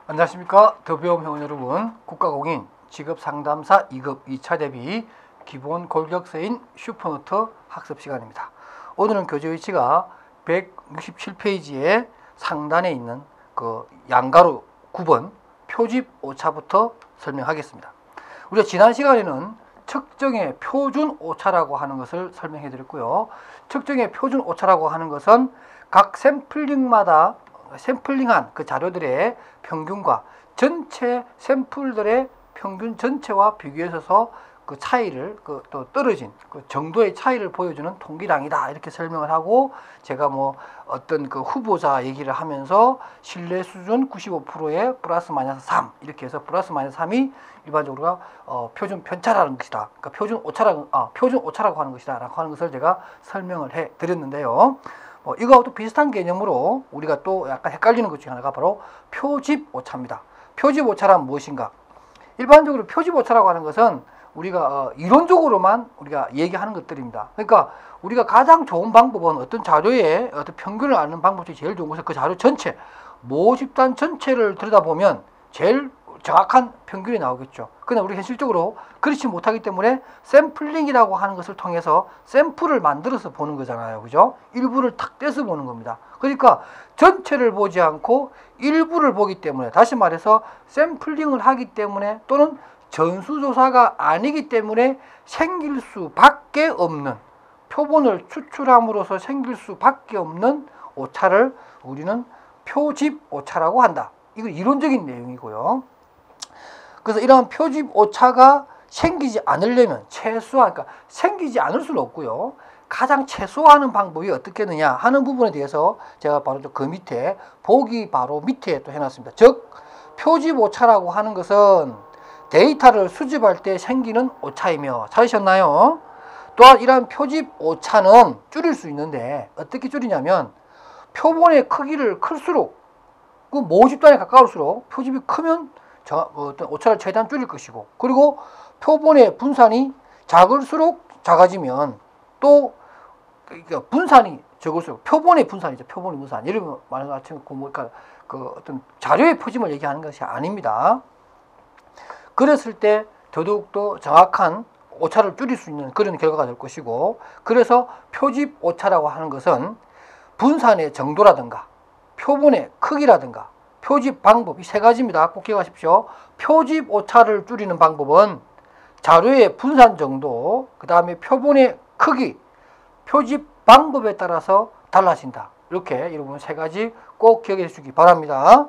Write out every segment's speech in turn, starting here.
안녕하십니까. 더비홈 여러분, 국가공인 직업상담사 2급 2차 대비 기본 골격서인 슈퍼노트 학습 시간입니다. 오늘은 교재 위치가 167페이지의 상단에 있는 그 양가로 9번 표집 오차부터 설명하겠습니다. 우리가 지난 시간에는 측정의 표준 오차라고 하는 것을 설명해 드렸고요. 측정의 표준 오차라고 하는 것은 각 샘플링마다 샘플링한 그 자료들의 평균과 전체 샘플들의 평균 전체와 비교해서 그 차이를 또 떨어진 그 정도의 차이를 보여주는 통계량이다 이렇게 설명을 하고, 제가 뭐 어떤 그 후보자 얘기를 하면서 신뢰 수준 95%에 플러스 마이너스 3 이렇게 해서 플러스 마이너스 3이 일반적으로 표준 편차라는 것이다. 그러니까 표준 오차라고 하는 것이다라고 하는 것을 제가 설명을 해 드렸는데요. 이거하고 또 비슷한 개념으로 우리가 또 약간 헷갈리는 것 중에 하나가 바로 표집 오차입니다. 표집 오차란 무엇인가? 일반적으로 표집 오차라고 하는 것은 우리가 이론적으로만 우리가 얘기하는 것들입니다. 그러니까 우리가 가장 좋은 방법은 어떤 자료의 어떤 평균을 아는 방법 중에 제일 좋은 것은 그 자료 전체, 모집단 전체를 들여다보면 제일 정확한 평균이 나오겠죠. 그러나 우리 현실적으로 그렇지 못하기 때문에 샘플링이라고 하는 것을 통해서 샘플을 만들어서 보는 거잖아요. 그죠? 일부를 탁 떼서 보는 겁니다. 그러니까 전체를 보지 않고 일부를 보기 때문에, 다시 말해서 샘플링을 하기 때문에 또는 전수조사가 아니기 때문에 생길 수밖에 없는, 표본을 추출함으로써 생길 수밖에 없는 오차를 우리는 표집 오차라고 한다. 이건 이론적인 내용이고요. 그래서 이러한 표집 오차가 생기지 않으려면 최소한, 그러니까 생기지 않을 수는 없고요. 가장 최소화하는 방법이 어떻게 되느냐 하는 부분에 대해서 제가 바로 그 밑에 보기 바로 밑에 또 해놨습니다. 즉 표집 오차라고 하는 것은 데이터를 수집할 때 생기는 오차이며, 찾으셨나요? 또한 이러한 표집 오차는 줄일 수 있는데 어떻게 줄이냐면, 표본의 크기를 클수록 그 모집단에 가까울수록 표집이 크면 어떤 오차를 최대한 줄일 것이고, 그리고 표본의 분산이 작을수록 작아지면 또 그러니까 분산이 적을수록 표본의 분산이죠. 표본의 분산. 예를 들면 말하는 것처럼 그 어떤 자료의 표짐을 얘기하는 것이 아닙니다. 그랬을 때 더더욱더 정확한 오차를 줄일 수 있는 그런 결과가 될 것이고, 그래서 표집 오차라고 하는 것은 분산의 정도라든가 표본의 크기라든가 표집 방법, 이 세 가지입니다. 꼭 기억하십시오. 표집 오차를 줄이는 방법은 자료의 분산 정도, 그 다음에 표본의 크기, 표집 방법에 따라서 달라진다. 이렇게 여러분 세 가지 꼭 기억해 주시기 바랍니다.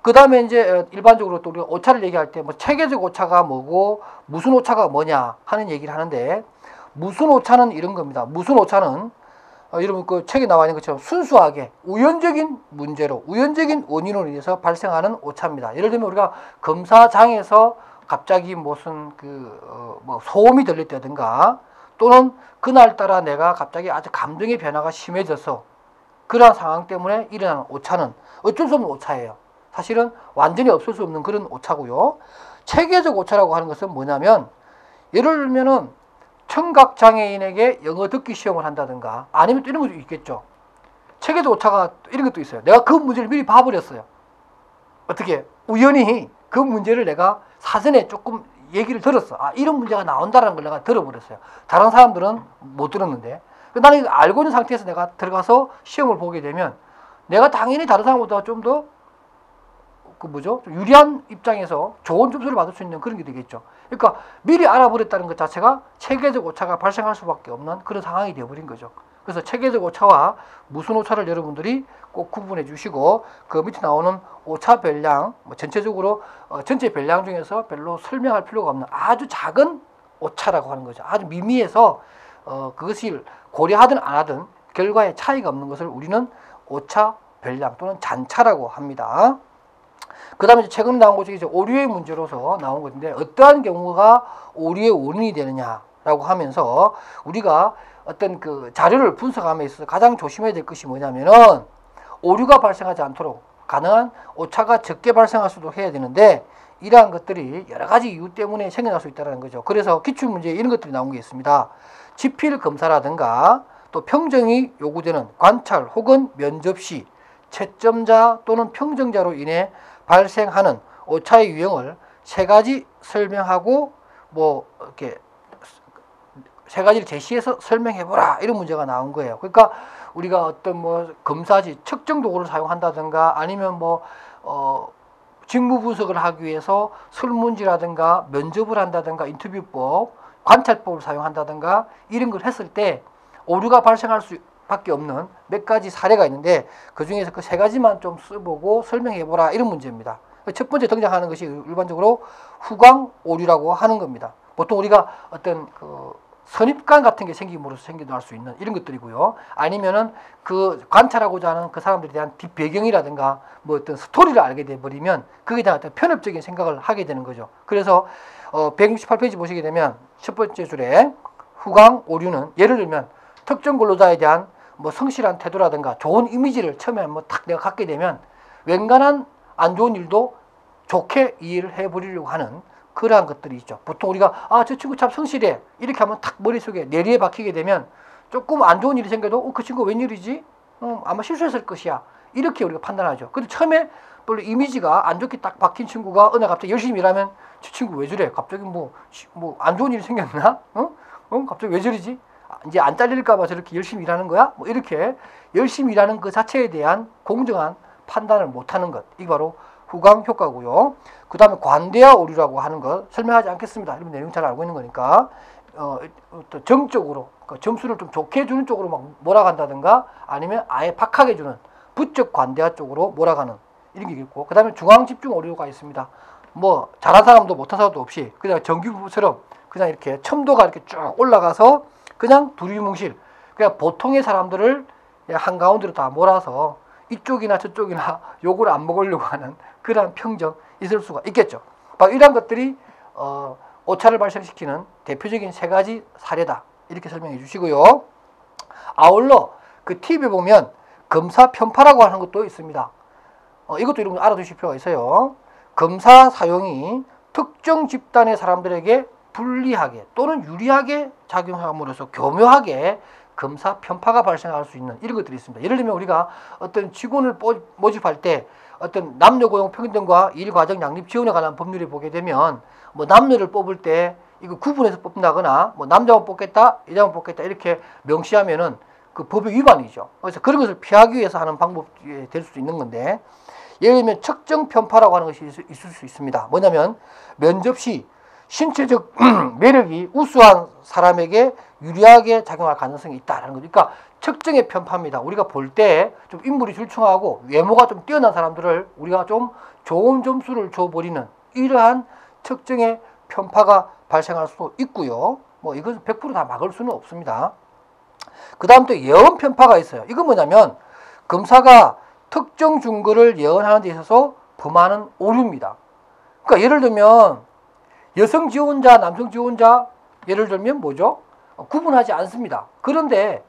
그 다음에 이제 일반적으로 또 우리가 오차를 얘기할 때 뭐 체계적 오차가 뭐고 무슨 오차가 뭐냐 하는 얘기를 하는데, 무슨 오차는 이런 겁니다. 무슨 오차는 여러분 그 책에 나와 있는 것처럼 순수하게 우연적인 문제로, 우연적인 원인으로 인해서 발생하는 오차입니다. 예를 들면 우리가 검사장에서 갑자기 무슨 뭐 소음이 들렸다든가, 또는 그날따라 내가 갑자기 아주 감정의 변화가 심해져서 그러한 상황 때문에 일어나는 오차는 어쩔 수 없는 오차예요. 사실은 완전히 없을 수 없는 그런 오차고요. 체계적 오차라고 하는 것은 뭐냐면, 예를 들면은 청각장애인에게 영어 듣기 시험을 한다든가, 아니면 또 이런 것도 있겠죠. 체계적 오차가 이런 것도 있어요. 내가 그 문제를 미리 봐버렸어요. 어떻게 우연히 그 문제를 내가 사전에 조금 얘기를 들었어. 이런 문제가 나온다는 걸 내가 들어버렸어요. 다른 사람들은 못 들었는데, 나는 이거 알고 있는 상태에서 내가 들어가서 시험을 보게 되면 내가 당연히 다른 사람보다 좀 더 좀 유리한 입장에서 좋은 점수를 받을 수 있는 그런 게 되겠죠. 그러니까 미리 알아버렸다는 것 자체가 체계적 오차가 발생할 수밖에 없는 그런 상황이 되어버린 거죠. 그래서 체계적 오차와 무슨 오차를 여러분들이 꼭 구분해 주시고, 그 밑에 나오는 오차 별량, 전체적으로 전체 별량 중에서 별로 설명할 필요가 없는 아주 작은 오차라고 하는 거죠. 아주 미미해서 그것이 고려하든 안 하든 결과에 차이가 없는 것을 우리는 오차 별량 또는 잔차라고 합니다. 그 다음에 최근에 나온 것 중에 오류의 문제로서 나온 것인데, 어떠한 경우가 오류의 원인이 되느냐라고 하면서 우리가 어떤 그 자료를 분석함에 있어서 가장 조심해야 될 것이 뭐냐면은, 오류가 발생하지 않도록 가능한 오차가 적게 발생할 수도 해야 되는데, 이러한 것들이 여러 가지 이유 때문에 생겨날 수 있다는 거죠. 그래서 기출문제에 이런 것들이 나온 게 있습니다. 지필 검사라든가, 또 평정이 요구되는 관찰 혹은 면접 시 채점자 또는 평정자로 인해 발생하는 오차의 유형을 세 가지 설명하고 뭐 이렇게 세 가지를 제시해서 설명해보라 이런 문제가 나온 거예요. 그러니까 우리가 어떤 뭐 검사지 측정 도구를 사용한다든가 아니면 뭐 직무 분석을 하기 위해서 설문지라든가 면접을 한다든가 인터뷰법, 관찰법을 사용한다든가 이런 걸 했을 때 오류가 발생할 수밖에 없는 몇 가지 사례가 있는데 그 중에서 그 세 가지만 좀 써보고 설명해보라 이런 문제입니다. 첫 번째 등장하는 것이 일반적으로 후광 오류라고 하는 겁니다. 보통 우리가 어떤 그 선입관 같은 게 생김으로써 생겨날 수 있는 이런 것들이고요. 아니면은 그 관찰하고자 하는 그 사람들에 대한 뒷배경이라든가 뭐 어떤 스토리를 알게 돼 버리면 거기에 대한 어떤 편협적인 생각을 하게 되는 거죠. 그래서 168페이지 보시게 되면 첫 번째 줄에 후광 오류는 예를 들면 특정 근로자에 대한 뭐 성실한 태도라든가 좋은 이미지를 처음에 뭐 탁 내가 갖게 되면 웬간한 안 좋은 일도 좋게 이해를 해버리려고 하는 그러한 것들이 있죠. 보통 우리가 저 친구 참 성실해 이렇게 하면 탁 머릿속에 내리에 박히게 되면 조금 안 좋은 일이 생겨도 그 친구 웬일이지? 아마 실수했을 것이야. 이렇게 우리가 판단하죠. 근데 처음에 별로 이미지가 안 좋게 딱 박힌 친구가 어느 갑자기 열심히 일하면 저 친구 왜 저래? 갑자기 뭐 안 좋은 일이 생겼나? 갑자기 왜 저러지? 이제 안 잘릴까 봐 저렇게 열심히 일하는 거야? 뭐 이렇게 열심히 일하는 그 자체에 대한 공정한 판단을 못하는 것. 이게 바로 후광 효과고요. 그 다음에 관대화 오류라고 하는 것 설명하지 않겠습니다. 여러분 내용 잘 알고 있는 거니까 또 정적으로 점수를 좀 좋게 주는 쪽으로 막 몰아간다든가 아니면 아예 박하게 주는 부적 관대화 쪽으로 몰아가는 이런 게 있고 그 다음에 중앙 집중 오류가 있습니다. 뭐 잘한 사람도 못한 사람도 없이 그냥 전기부처럼 그냥 이렇게 첨도가 이렇게 쭉 올라가서 그냥 두리뭉실 그냥 보통의 사람들을 한가운데로 다 몰아서 이쪽이나 저쪽이나 욕을 안 먹으려고 하는 그러한 평정 있을 수가 있겠죠. 바로 이러한 것들이 오차를 발생시키는 대표적인 세 가지 사례다. 이렇게 설명해 주시고요. 아울러 그 팁에 보면 검사 편파라고 하는 것도 있습니다. 이것도 여러분 알아두실 필요가 있어요. 검사 사용이 특정 집단의 사람들에게 불리하게 또는 유리하게 작용함으로써 교묘하게 검사 편파가 발생할 수 있는 이런 것들이 있습니다. 예를 들면 우리가 어떤 직원을 모집할 때 어떤 남녀 고용 평등과 일 과정 양립 지원에 관한 법률을 보게 되면 뭐 남녀를 뽑을 때 이거 구분해서 뽑는다거나 뭐 남자만 뽑겠다, 여자만 뽑겠다 이렇게 명시하면은 그 법의 위반이죠. 그래서 그런 것을 피하기 위해서 하는 방법이 될 수 있는 건데 예를 들면 측정 편파라고 하는 것이 있을 수 있습니다. 뭐냐면 면접 시 신체적 매력이 우수한 사람에게 유리하게 작용할 가능성이 있다라는 거죠. 그러니까 측정의 편파입니다. 우리가 볼 때 좀 인물이 출중하고 외모가 좀 뛰어난 사람들을 우리가 좀 좋은 점수를 줘버리는 이러한 측정의 편파가 발생할 수도 있고요. 뭐 이것은 100% 다 막을 수는 없습니다. 그 다음 또 예언 편파가 있어요. 이건 뭐냐면 검사가 특정 증거를 예언하는 데 있어서 범하는 오류입니다. 그러니까 예를 들면 여성 지원자, 남성 지원자 예를 들면 뭐죠? 구분하지 않습니다. 그런데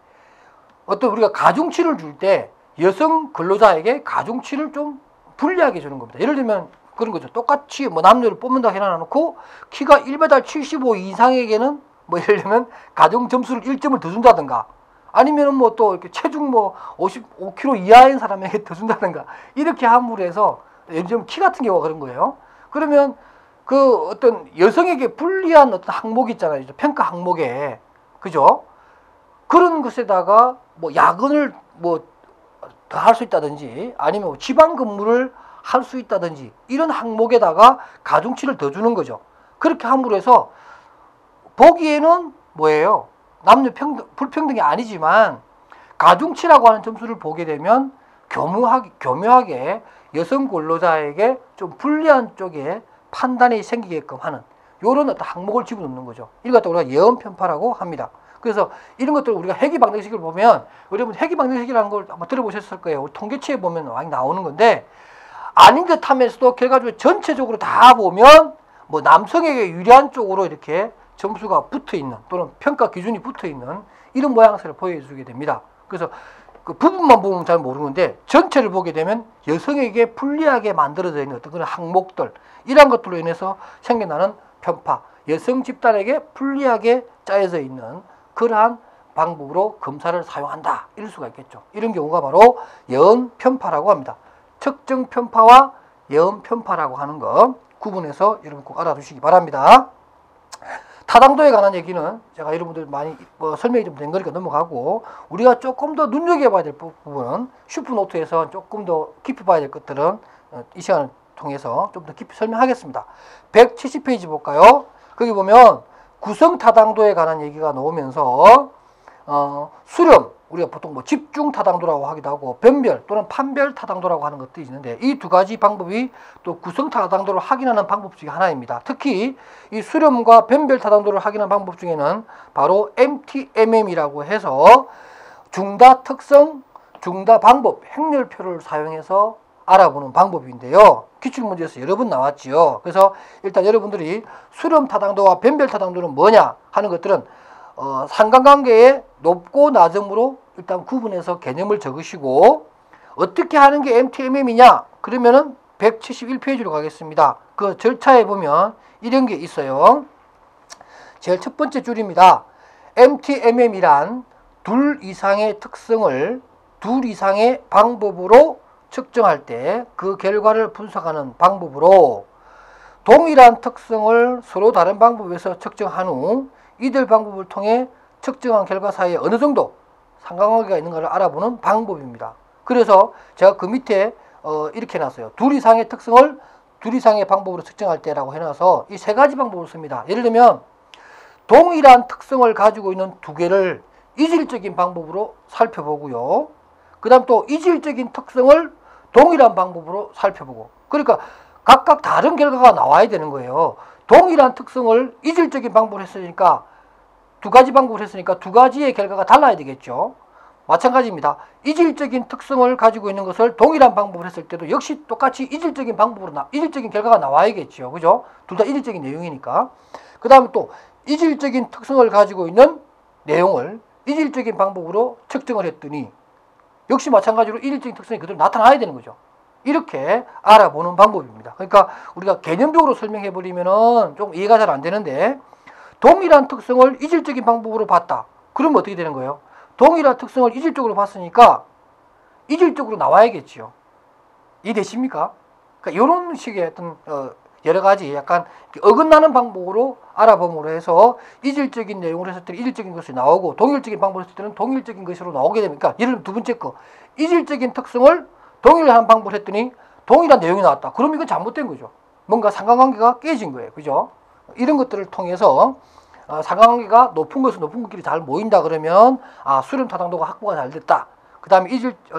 어떤 우리가 가중치를 줄 때 여성 근로자에게 가중치를 좀 불리하게 주는 겁니다. 예를 들면 그런 거죠. 똑같이 뭐 남녀를 뽑는다 해놔놓고 키가 1m 75 이상에게는 뭐 예를 들면 가중 점수를 1점을 더 준다든가 아니면은 뭐 또 이렇게 체중 뭐 55kg 이하인 사람에게 더 준다든가 이렇게 함으로 해서 예를 들면 키 같은 경우가 그런 거예요. 그러면 그 어떤 여성에게 불리한 어떤 항목 있잖아요. 평가 항목에. 그죠? 그런 것에다가 뭐 야근을 뭐 더 할 수 있다든지 아니면 지방 근무를 할 수 있다든지 이런 항목에다가 가중치를 더 주는 거죠. 그렇게 함으로 해서 보기에는 뭐예요? 남녀 불평등이 아니지만 가중치라고 하는 점수를 보게 되면 교묘하게 여성 근로자에게 좀 불리한 쪽에 판단이 생기게끔 하는 이런 어떤 항목을 집어넣는 거죠. 이걸 갖다 우리가 예언 편파라고 합니다. 그래서 이런 것들을 우리가 회귀방정식을 보면 여러분 회귀방정식이라는 걸 한번 들어보셨을 거예요. 통계치에 보면 많이 나오는 건데 아닌 듯 하면서도 결과적으로 전체적으로 다 보면 뭐 남성에게 유리한 쪽으로 이렇게 점수가 붙어 있는 또는 평가 기준이 붙어 있는 이런 모양새를 보여주게 됩니다. 그래서 그 부분만 보면 잘 모르는데 전체를 보게 되면 여성에게 불리하게 만들어져 있는 어떤 그런 항목들 이러한 것들로 인해서 생겨나는 편파, 여성 집단에게 불리하게 짜여져 있는 그러한 방법으로 검사를 사용한다 이럴 수가 있겠죠. 이런 경우가 바로 예언 편파라고 합니다. 측정 편파와 예언 편파라고 하는 거 구분해서 여러분 꼭 알아두시기 바랍니다. 타당도에 관한 얘기는 제가 여러분들 많이 설명이 좀 된 거니까 넘어가고, 우리가 조금 더 눈여겨봐야 될 부분은 슈퍼노트에서 조금 더 깊이 봐야 될 것들은 이 시간을 통해서 좀 더 깊이 설명하겠습니다. 170페이지 볼까요? 거기 보면 구성 타당도에 관한 얘기가 나오면서 수렴, 우리가 보통 뭐 집중 타당도라고 하기도 하고 변별 또는 판별 타당도라고 하는 것들이 있는데, 이 두 가지 방법이 또 구성 타당도를 확인하는 방법 중에 하나입니다. 특히 이 수렴과 변별 타당도를 확인하는 방법 중에는 바로 MTMM이라고 해서 중다 특성, 중다 방법, 행렬표를 사용해서 알아보는 방법인데요. 기출문제에서 여러 번 나왔지요. 그래서 일단 여러분들이 수렴 타당도와 변별 타당도는 뭐냐 하는 것들은 상관관계의 높고 낮음으로 일단 구분해서 개념을 적으시고, 어떻게 하는 게 MTMM이냐? 그러면은 171페이지로 가겠습니다. 그 절차에 보면 이런 게 있어요. 제일 첫 번째 줄입니다. MTMM이란 둘 이상의 특성을 둘 이상의 방법으로 측정할 때 그 결과를 분석하는 방법으로, 동일한 특성을 서로 다른 방법에서 측정한 후 이들 방법을 통해 측정한 결과 사이에 어느 정도 상관관계가 있는가를 알아보는 방법입니다. 그래서 제가 그 밑에 이렇게 해놨어요. 둘 이상의 특성을 둘 이상의 방법으로 측정할 때라고 해놔서 이 세 가지 방법을 씁니다. 예를 들면 동일한 특성을 가지고 있는 두 개를 이질적인 방법으로 살펴보고요. 그 다음 또 이질적인 특성을 동일한 방법으로 살펴보고, 그러니까 각각 다른 결과가 나와야 되는 거예요. 동일한 특성을 이질적인 방법으로 했으니까 두 가지 방법을 했으니까 두 가지의 결과가 달라야 되겠죠. 마찬가지입니다. 이질적인 특성을 가지고 있는 것을 동일한 방법으로 했을 때도 역시 똑같이 이질적인 방법으로 이질적인 결과가 나와야겠죠. 그죠? 둘 다 이질적인 내용이니까. 그 다음에 또 이질적인 특성을 가지고 있는 내용을 이질적인 방법으로 측정을 했더니 역시 마찬가지로 이질적인 특성이 그대로 나타나야 되는 거죠. 이렇게 알아보는 방법입니다. 그러니까 우리가 개념적으로 설명해 버리면은 좀 이해가 잘 안 되는데, 동일한 특성을 이질적인 방법으로 봤다. 그러면 어떻게 되는 거예요? 동일한 특성을 이질적으로 봤으니까 이질적으로 나와야겠죠. 이해되십니까? 그러니까 이런 식의 어떤 여러 가지 약간 어긋나는 방법으로 알아봄으로 해서 이질적인 내용을 했을 때 이질적인 것이 나오고, 동일적인 방법을 했을 때는 동일적인 것으로 나오게 됩니까? 예를 들면 두 번째 거, 이질적인 특성을 동일한 방법을 했더니 동일한 내용이 나왔다. 그럼 이건 잘못된 거죠. 뭔가 상관관계가 깨진 거예요. 그죠? 이런 것들을 통해서 상관관계가 높은 것은 높은 것끼리 잘 모인다 그러면 수렴 타당도가 확보가 잘 됐다. 그 다음에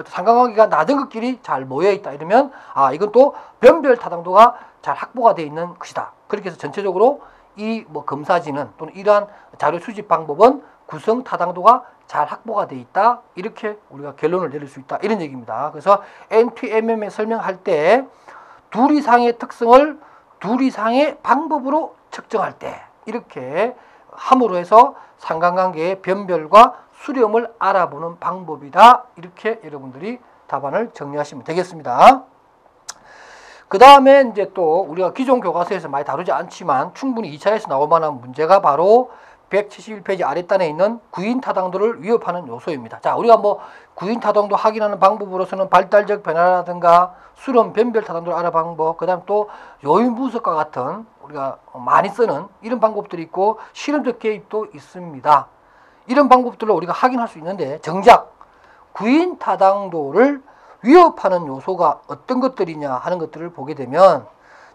상관관계가 낮은 것끼리 잘 모여있다 이러면 이건 또 변별 타당도가 잘 확보가 되어 있는 것이다. 그렇게 해서 전체적으로 이 검사지는 또는 이러한 자료 수집 방법은 구성 타당도가 잘 확보가 되어 있다. 이렇게 우리가 결론을 내릴 수 있다. 이런 얘기입니다. 그래서 MTMM에 설명할 때 둘 이상의 특성을 둘 이상의 방법으로 측정할 때 이렇게 함으로 해서 상관관계의 변별과 수렴을 알아보는 방법이다. 이렇게 여러분들이 답안을 정리하시면 되겠습니다. 그 다음에 이제 또 우리가 기존 교과서에서 많이 다루지 않지만 충분히 2차에서 나올 만한 문제가 바로 171페이지 아랫단에 있는 구인타당도를 위협하는 요소입니다. 자, 우리가 구인타당도 확인하는 방법으로서는 발달적 변화라든가 수렴 변별 타당도를 알아보는 방법, 그 다음 또 요인 분석과 같은 우리가 많이 쓰는 이런 방법들이 있고 실험적 개입도 있습니다. 이런 방법들로 우리가 확인할 수 있는데, 정작 구인타당도를 위협하는 요소가 어떤 것들이냐 하는 것들을 보게 되면,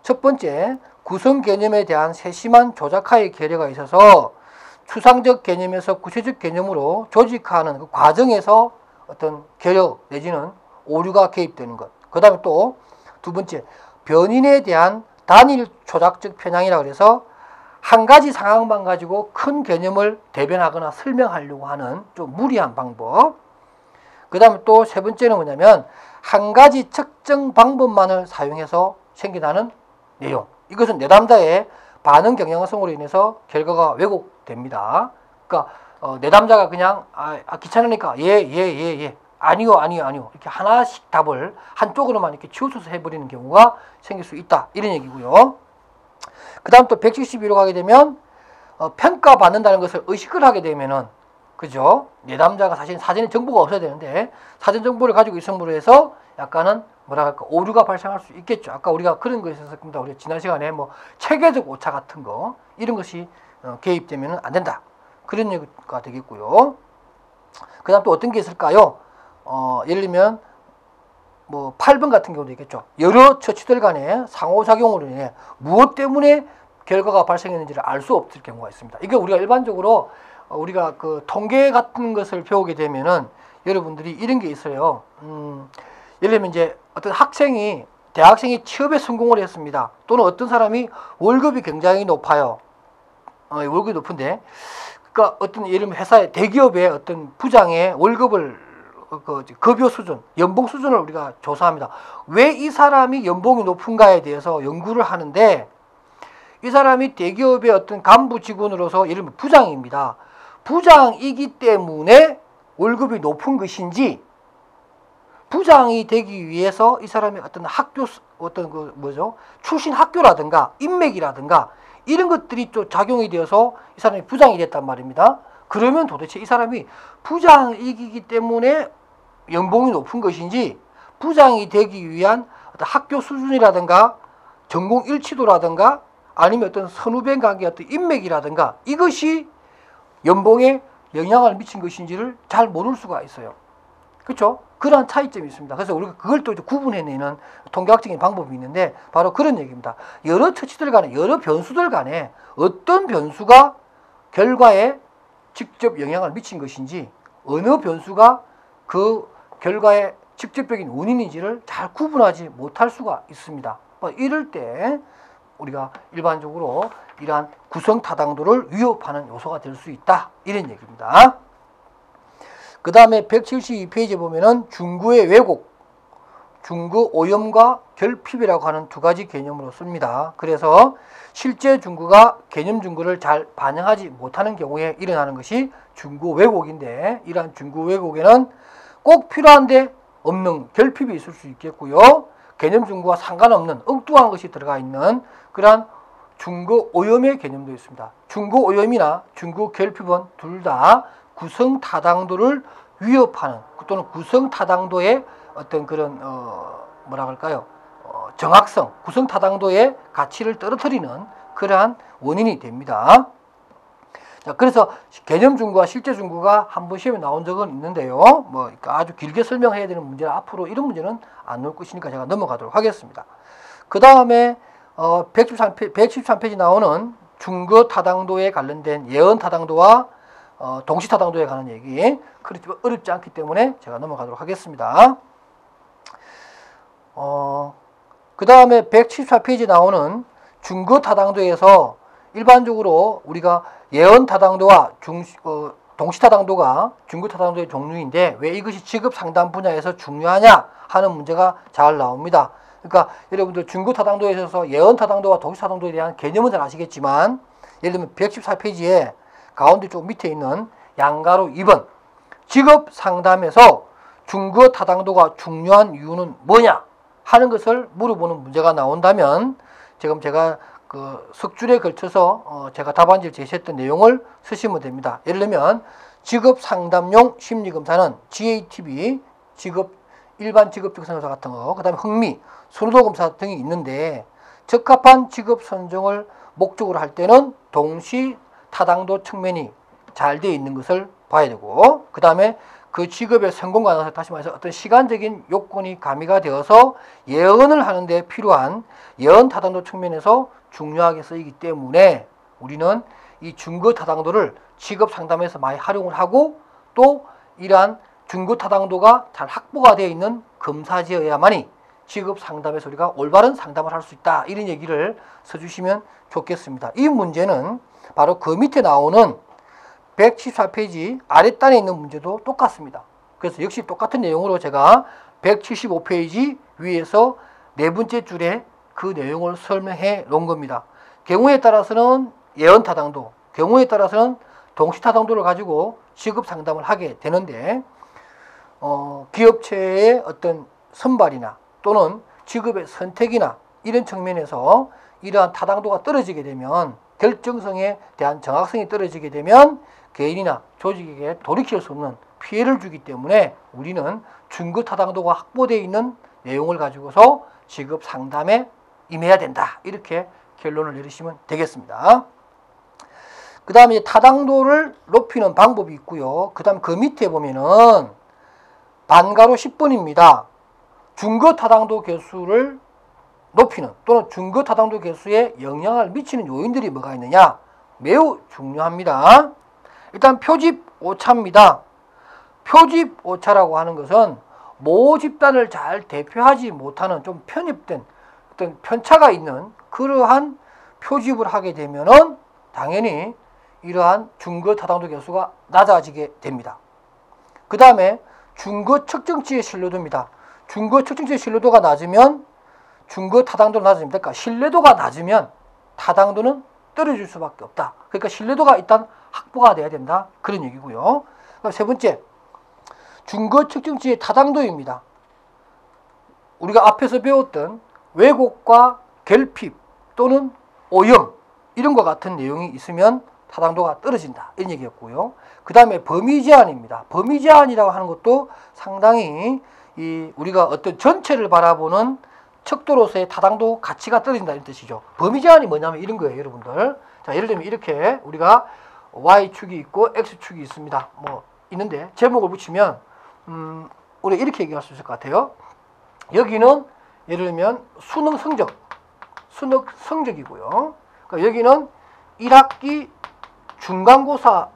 첫 번째, 구성 개념에 대한 세심한 조작하의 계려가 있어서 추상적 개념에서 구체적 개념으로 조직하는 그 과정에서 어떤 계려 내지는 오류가 개입되는 것. 그 다음에 또 두 번째, 변인에 대한 단일 조작적 편향이라고 해서 한 가지 상황만 가지고 큰 개념을 대변하거나 설명하려고 하는 좀 무리한 방법. 그 다음에 또 세 번째는 뭐냐면 한 가지 측정 방법만을 사용해서 생겨나는 내용. 이것은 내담자의 반응 경향성으로 인해서 결과가 왜곡됩니다. 그러니까 내담자가 그냥 귀찮으니까 예 아니요 이렇게 하나씩 답을 한쪽으로만 이렇게 치우쳐서 해버리는 경우가 생길 수 있다. 이런 얘기고요. 그 다음 또 172로 가게 되면 평가받는다는 것을 의식을 하게 되면은, 그죠? 내담자가 사실 사전에 정보가 없어야 되는데 사전 정보를 가지고 있음으로 해서 약간은 뭐랄까 오류가 발생할 수 있겠죠. 아까 우리가 그런 것에 있었습니다. 우리 지난 시간에 뭐 체계적 오차 같은 거 이런 것이 개입되면 안 된다. 그런 얘기가 되겠고요. 그다음 또 어떤 게 있을까요? 예를 들면 뭐 8번 같은 경우도 있겠죠. 여러 처치들 간의 상호작용으로 인해 무엇 때문에 결과가 발생했는지를 알 수 없을 경우가 있습니다. 이게 우리가 일반적으로 우리가 그 통계 같은 것을 배우게 되면은 여러분들이 이런 게 있어요. 예를 들면 이제 어떤 대학생이 취업에 성공을 했습니다. 또는 어떤 사람이 월급이 굉장히 높아요. 월급이 높은데, 그러니까 어떤 예를 들면 회사의 대기업의 어떤 부장의 월급을 급여 수준, 연봉 수준을 우리가 조사합니다. 왜 이 사람이 연봉이 높은가에 대해서 연구를 하는데, 이 사람이 대기업의 어떤 간부 직원으로서 예를 들면 부장입니다. 부장이기 때문에 월급이 높은 것인지, 부장이 되기 위해서 이 사람의 어떤 출신 학교라든가 인맥이라든가 이런 것들이 또 작용이 되어서 이 사람이 부장이 됐단 말입니다. 그러면 도대체 이 사람이 부장이기 때문에 연봉이 높은 것인지, 부장이 되기 위한 어떤 학교 수준이라든가 전공 일치도라든가 아니면 어떤 선후배 관계 어떤 인맥이라든가 이것이 연봉에 영향을 미친 것인지를 잘 모를 수가 있어요. 그렇죠? 그러한 차이점이 있습니다. 그래서 우리가 그걸 또 구분해내는 통계학적인 방법이 있는데 바로 그런 얘기입니다. 여러 처치들 간에, 여러 변수들 간에 어떤 변수가 결과에 직접 영향을 미친 것인지, 어느 변수가 그 결과의 직접적인 원인인지를 잘 구분하지 못할 수가 있습니다. 이럴 때 우리가 일반적으로 이러한 구성타당도를 위협하는 요소가 될 수 있다. 이런 얘기입니다. 그 다음에 172페이지에 보면은 중구의 왜곡, 중구 오염과 결핍이라고 하는 두 가지 개념으로 씁니다. 그래서 실제 중구가 개념 중구를 잘 반영하지 못하는 경우에 일어나는 것이 중구 왜곡인데, 이러한 중구 왜곡에는 꼭 필요한데 없는 결핍이 있을 수 있겠고요. 개념 중구와 상관없는 엉뚱한 것이 들어가 있는 그러한 중구 오염의 개념도 있습니다. 중구 오염이나 중구 결핍은 둘 다 구성 타당도를 위협하는, 또는 구성 타당도의 어떤 그런 정확성, 구성 타당도의 가치를 떨어뜨리는 그러한 원인이 됩니다. 자, 그래서 개념 중구와 실제 중구가 한 번 시험에 나온 적은 있는데요. 아주 길게 설명해야 되는 문제라 앞으로 이런 문제는 안 나올 것이니까 제가 넘어가도록 하겠습니다. 그 다음에 113페이지 나오는 중거 타당도에 관련된 예언 타당도와 동시 타당도에 관한 얘기, 그렇지만 어렵지 않기 때문에 제가 넘어가도록 하겠습니다. 그 다음에 174페이지 나오는 중거 타당도에서 일반적으로 우리가 예언 타당도와 동시 타당도가 중거 타당도의 종류인데 왜 이것이 직업 상담 분야에서 중요하냐 하는 문제가 잘 나옵니다. 그러니까 여러분들 중거 타당도에 있어서 예언 타당도와 동시 타당도에 대한 개념은 잘 아시겠지만, 예를 들면 114페이지에 가운데 쪽 밑에 있는 양가로 2번 직업 상담에서 중거 타당도가 중요한 이유는 뭐냐 하는 것을 물어보는 문제가 나온다면, 지금 제가 그 석줄에 걸쳐서 제가 답안지를 제시했던 내용을 쓰시면 됩니다. 예를 들면 직업 상담용 심리검사는 GATB, 일반 직업적성조사 같은 거, 그 다음에 흥미, 선호도 검사 등이 있는데, 적합한 직업 선정을 목적으로 할 때는 동시 타당도 측면이 잘 되어 있는 것을 봐야 되고, 그 다음에 그 직업의 성공 가능성, 다시 말해서 어떤 시간적인 요건이 가미가 되어서 예언을 하는데 필요한 예언 타당도 측면에서 중요하게 쓰이기 때문에 우리는 이 중거 타당도를 직업 상담에서 많이 활용을 하고, 또 이러한 중거 타당도가 잘 확보가 되어 있는 검사지여야만이 직업 상담에서 우리가 올바른 상담을 할 수 있다. 이런 얘기를 써주시면 좋겠습니다. 이 문제는 바로 그 밑에 나오는 174페이지 아랫단에 있는 문제도 똑같습니다. 그래서 역시 똑같은 내용으로 제가 175페이지 위에서 네 번째 줄에 그 내용을 설명해 놓은 겁니다. 경우에 따라서는 예언 타당도, 경우에 따라서는 동시 타당도를 가지고 직업 상담을 하게 되는데, 기업체의 어떤 선발이나 또는 직업의 선택이나 이런 측면에서 이러한 타당도가 떨어지게 되면, 결정성에 대한 정확성이 떨어지게 되면 개인이나 조직에게 돌이킬 수 없는 피해를 주기 때문에 우리는 중거 타당도가 확보되어 있는 내용을 가지고서 지급 상담에 임해야 된다. 이렇게 결론을 내리시면 되겠습니다. 그 다음에 타당도를 높이는 방법이 있고요. 그 다음 그 밑에 보면은 반가로 10번입니다. 중거 타당도 개수를 높이는 또는 중거 타당도 개수에 영향을 미치는 요인들이 뭐가 있느냐? 매우 중요합니다. 일단 표집 오차입니다. 표집 오차라고 하는 것은 모 집단을 잘 대표하지 못하는 좀 편입된 어떤 편차가 있는 그러한 표집을 하게 되면은 당연히 이러한 중거 타당도 개수가 낮아지게 됩니다. 그 다음에 중거 측정치의 신뢰도입니다. 중거 측정치의 신뢰도가 낮으면 중거 타당도는 낮아집니다. 그러니까 신뢰도가 낮으면 타당도는 떨어질 수밖에 없다. 그러니까 신뢰도가 일단 확보가 돼야 된다. 그런 얘기고요. 그럼 세 번째, 중거 측정치의 타당도입니다. 우리가 앞에서 배웠던 왜곡과 결핍 또는 오염 이런 것 같은 내용이 있으면 타당도가 떨어진다. 이런 얘기였고요. 그 다음에 범위 제한입니다. 범위 제한이라고 하는 것도 상당히 우리가 어떤 전체를 바라보는 척도로서의 타당도 가치가 떨어진다 이런 뜻이죠. 범위 제한이 뭐냐면 이런 거예요, 여러분들. 자, 예를 들면 이렇게 우리가 Y축이 있고 X축이 있습니다. 뭐 있는데 제목을 붙이면 우리가 이렇게 얘기할 수 있을 것 같아요. 여기는 예를 들면 수능 성적이고요. 그러니까 여기는 1학기 중간고사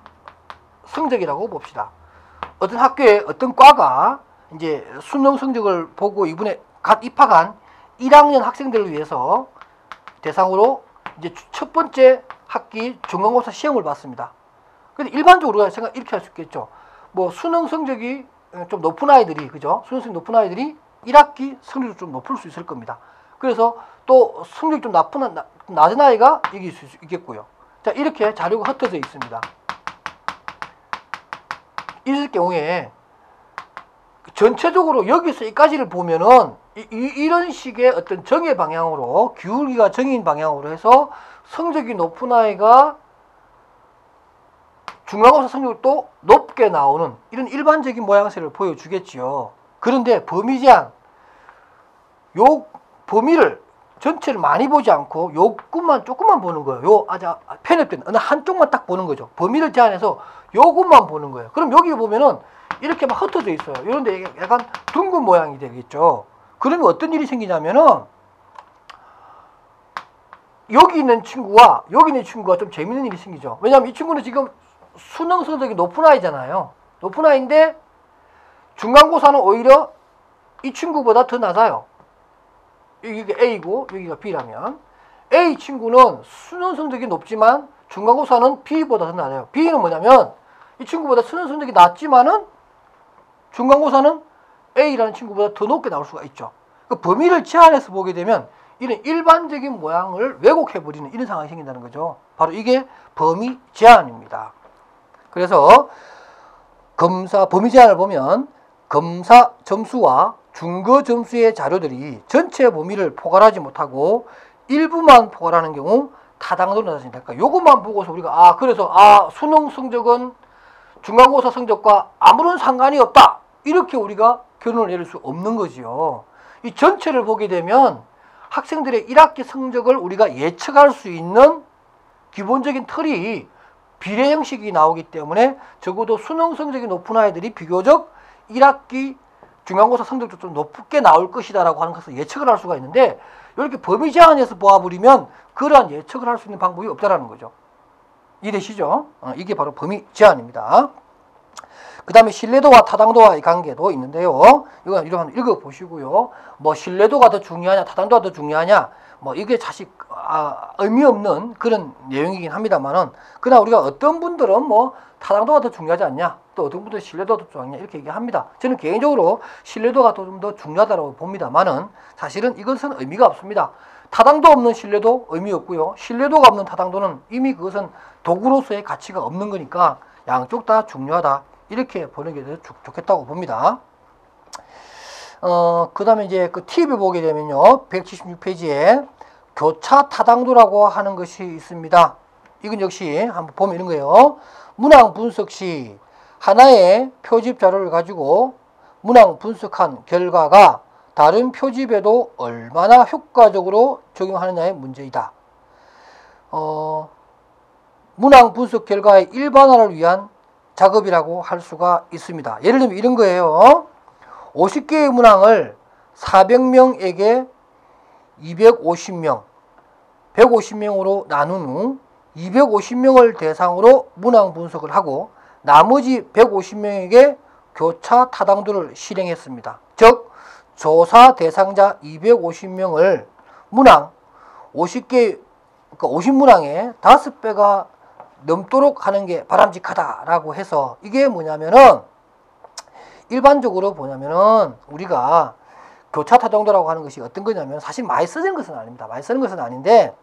성적이라고 봅시다. 어떤 학교에 어떤 과가 이제 수능 성적을 보고 이번에 갓 입학한 1학년 학생들을 위해서 대상으로 이제 첫 번째 학기 중간고사 시험을 봤습니다. 근데 일반적으로 우리가 생각 이렇게 할 수 있겠죠. 뭐 수능 성적이 좀 높은 아이들이, 그죠? 수능 성적이 높은 아이들이 1학기 성적이 좀 높을 수 있을 겁니다. 그래서 또 성적이 좀 낮은 아이가 이길 수 있겠고요. 자, 이렇게 자료가 흩어져 있습니다. 이럴 경우에 전체적으로 여기서 여기까지를 보면은 이런 식의 어떤 정의 방향으로, 기울기가 정인 방향으로 해서 성적이 높은 아이가 중간고사 성적이 또 높게 나오는 이런 일반적인 모양새를 보여주겠지요. 그런데 범위 제한, 요 범위를 전체를 많이 보지 않고 요것만 조금만 보는 거예요. 요 아주 편협된 어느 한쪽만 딱 보는 거죠. 범위를 제한해서 요것만 보는 거예요. 그럼 여기 보면은 이렇게 막 흩어져 있어요. 이런데 약간 둥근 모양이 되겠죠. 그러면 어떤 일이 생기냐면은 여기 있는 친구와 여기 있는 친구가 좀 재밌는 일이 생기죠. 왜냐하면 이 친구는 지금 수능 성적이 높은 아이잖아요. 높은 아이인데 중간고사는 오히려 이 친구보다 더 낮아요. 여기가 A고 여기가 B라면 A 친구는 수능 성적이 높지만 중간고사는 B보다 더 낮아요. B는 뭐냐면 이 친구보다 수능 성적이 낮지만은 중간고사는 A라는 친구보다 더 높게 나올 수가 있죠. 그 범위를 제한해서 보게 되면 이런 일반적인 모양을 왜곡해버리는 이런 상황이 생긴다는 거죠. 바로 이게 범위 제한입니다. 그래서 범위 제한을 보면 검사 점수와 중거 점수의 자료들이 전체 범위를 포괄하지 못하고 일부만 포괄하는 경우 타당도를 낮아진다. 그러니까 요것만 보고서 우리가 그래서 수능 성적은 중간고사 성적과 아무런 상관이 없다. 이렇게 우리가 결론을 내릴 수 없는 거지요. 이 전체를 보게 되면 학생들의 1학기 성적을 우리가 예측할 수 있는 기본적인 틀이 비례 형식이 나오기 때문에 적어도 수능 성적이 높은 아이들이 비교적 1학기 중간고사 성적도 좀 높게 나올 것이다라고 하는 것을 예측을 할 수가 있는데 이렇게 범위 제한에서 보아버리면 그러한 예측을 할 수 있는 방법이 없다라는 거죠. 이해되시죠? 이게 바로 범위 제한입니다. 그 다음에 신뢰도와 타당도와의 관계도 있는데요. 이거 한번 읽어보시고요. 뭐 신뢰도가 더 중요하냐 타당도가 더 중요하냐 뭐 이게 사실 의미 없는 그런 내용이긴 합니다만은 그러나 우리가 어떤 분들은 뭐 타당도가 더 중요하지 않냐 또 어떤 분들은 신뢰도가 더 중요하냐 이렇게 얘기합니다. 저는 개인적으로 신뢰도가 좀 더 중요하다고 봅니다만은 사실은 이것은 의미가 없습니다. 타당도 없는 신뢰도 의미 없고요. 신뢰도가 없는 타당도는 이미 그것은 도구로서의 가치가 없는 거니까 양쪽 다 중요하다. 이렇게 보는 게 좋겠다고 봅니다. 그 다음에 이제 그 팁을 보게 되면요. 176페이지에 교차 타당도라고 하는 것이 있습니다. 이건 역시 한번 보면 이런 거예요. 문항 분석 시 하나의 표집 자료를 가지고 문항 분석한 결과가 다른 표집에도 얼마나 효과적으로 적용하느냐의 문제이다. 문항 분석 결과의 일반화를 위한 작업이라고 할 수가 있습니다. 예를 들면 이런 거예요. 50개의 문항을 400명에게 250명, 150명으로 나눈 후 250명을 대상으로 문항 분석을 하고 나머지 150명에게 교차 타당도를 실행했습니다. 즉 조사 대상자 250명을 문항 50개, 그러니까 50문항에 5배가 넘도록 하는 게 바람직하다라고 해서 이게 뭐냐면은 일반적으로 보냐면은 우리가 교차 타당도라고 하는 것이 어떤 거냐면 사실 많이 쓰는 것은 아닙니다. 많이 쓰는 것은 아닌데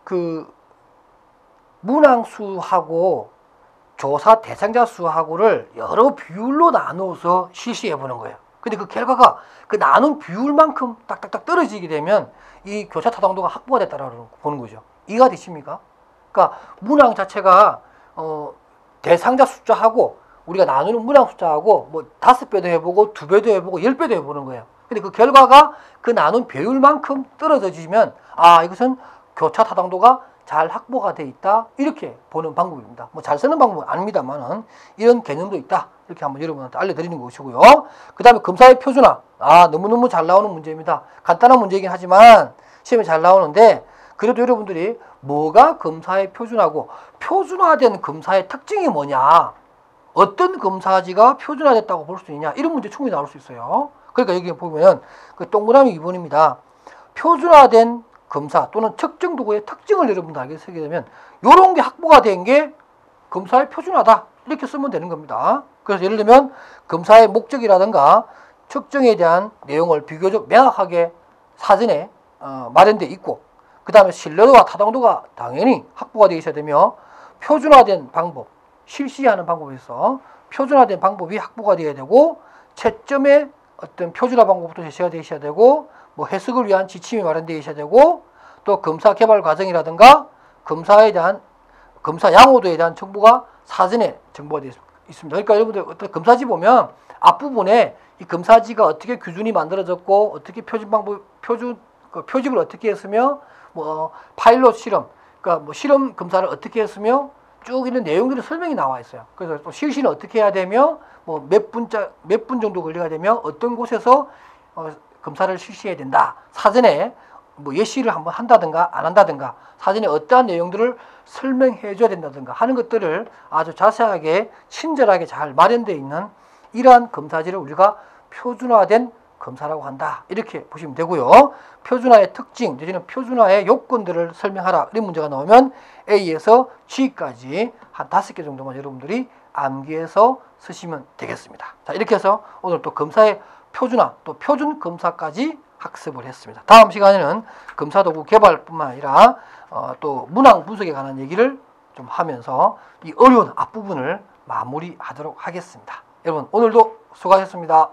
그 문항 수하고 조사 대상자 수하고를 여러 비율로 나누어서 실시해 보는 거예요. 근데 그 결과가 그 나눈 비율만큼 딱딱딱 떨어지게 되면 이 교차 타당도가 확보가 됐다라고 보는 거죠. 이해가 되십니까? 그러니까 문항 자체가 대상자 숫자하고 우리가 나누는 문항 숫자하고 뭐 5배도 해보고 2배도 해보고 10배도 해보는 거예요. 근데 그 결과가 그 나눈 배율만큼 떨어져지면 아 이것은 교차 타당도가 잘 확보가 돼 있다 이렇게 보는 방법입니다. 뭐 잘 쓰는 방법은 아닙니다만은 이런 개념도 있다 이렇게 한번 여러분한테 알려드리는 것이고요. 그 다음에 검사의 표준화 너무너무 잘 나오는 문제입니다. 간단한 문제이긴 하지만 시험에 잘 나오는데 그래도 여러분들이 뭐가 검사의 표준화고 표준화된 검사의 특징이 뭐냐 어떤 검사지가 표준화됐다고 볼 수 있냐 이런 문제 충분히 나올 수 있어요. 그러니까 여기 보면 그 동그라미 2번입니다. 표준화된 검사 또는 측정 도구의 특징을 여러분들 알게 쓰게 되면 이런 게 확보가 된 게 검사의 표준화다 이렇게 쓰면 되는 겁니다. 그래서 예를 들면 검사의 목적이라든가 측정에 대한 내용을 비교적 명확하게 사전에 마련되어 있고 그 다음에 신뢰도와 타당도가 당연히 확보가 되어 있어야 되며 표준화된 방법 실시하는 방법에서 표준화된 방법이 확보가 되어야 되고 채점의 어떤 표준화 방법부터 제시가 되어 있어야 되고 뭐 해석을 위한 지침이 마련되어 있어야 되고 또 검사 개발 과정이라든가 검사에 대한 검사 양호도에 대한 정보가 사전에 정보가 되어 있습니다. 그러니까 여러분들 어떤 검사지 보면 앞부분에 이 검사지가 어떻게 규준이 만들어졌고 어떻게 표준 방법 표집을 어떻게 했으며 뭐 파일럿 실험 그러니까 뭐 실험 검사를 어떻게 했으며 쭉 이런 내용들의 설명이 나와 있어요. 그래서 또 실시는 어떻게 해야 되며 뭐 몇 분 정도 걸려야 되며 어떤 곳에서 검사를 실시해야 된다. 사전에 뭐 예시를 한번 한다든가 안 한다든가 사전에 어떠한 내용들을 설명해 줘야 된다든가 하는 것들을 아주 자세하게 친절하게 잘 마련되어 있는 이러한 검사지를 우리가 표준화된 검사라고 한다. 이렇게 보시면 되고요. 표준화의 특징, 내지는 표준화의 요건들을 설명하라. 이런 문제가 나오면 A에서 G까지 한 5개 정도만 여러분들이 암기해서 쓰시면 되겠습니다. 자, 이렇게 해서 오늘 또 검사의 표준화, 또 표준 검사까지 학습을 했습니다. 다음 시간에는 검사도구 개발뿐만 아니라 또 문항 분석에 관한 얘기를 좀 하면서 이 어려운 앞부분을 마무리하도록 하겠습니다. 여러분 오늘도 수고하셨습니다.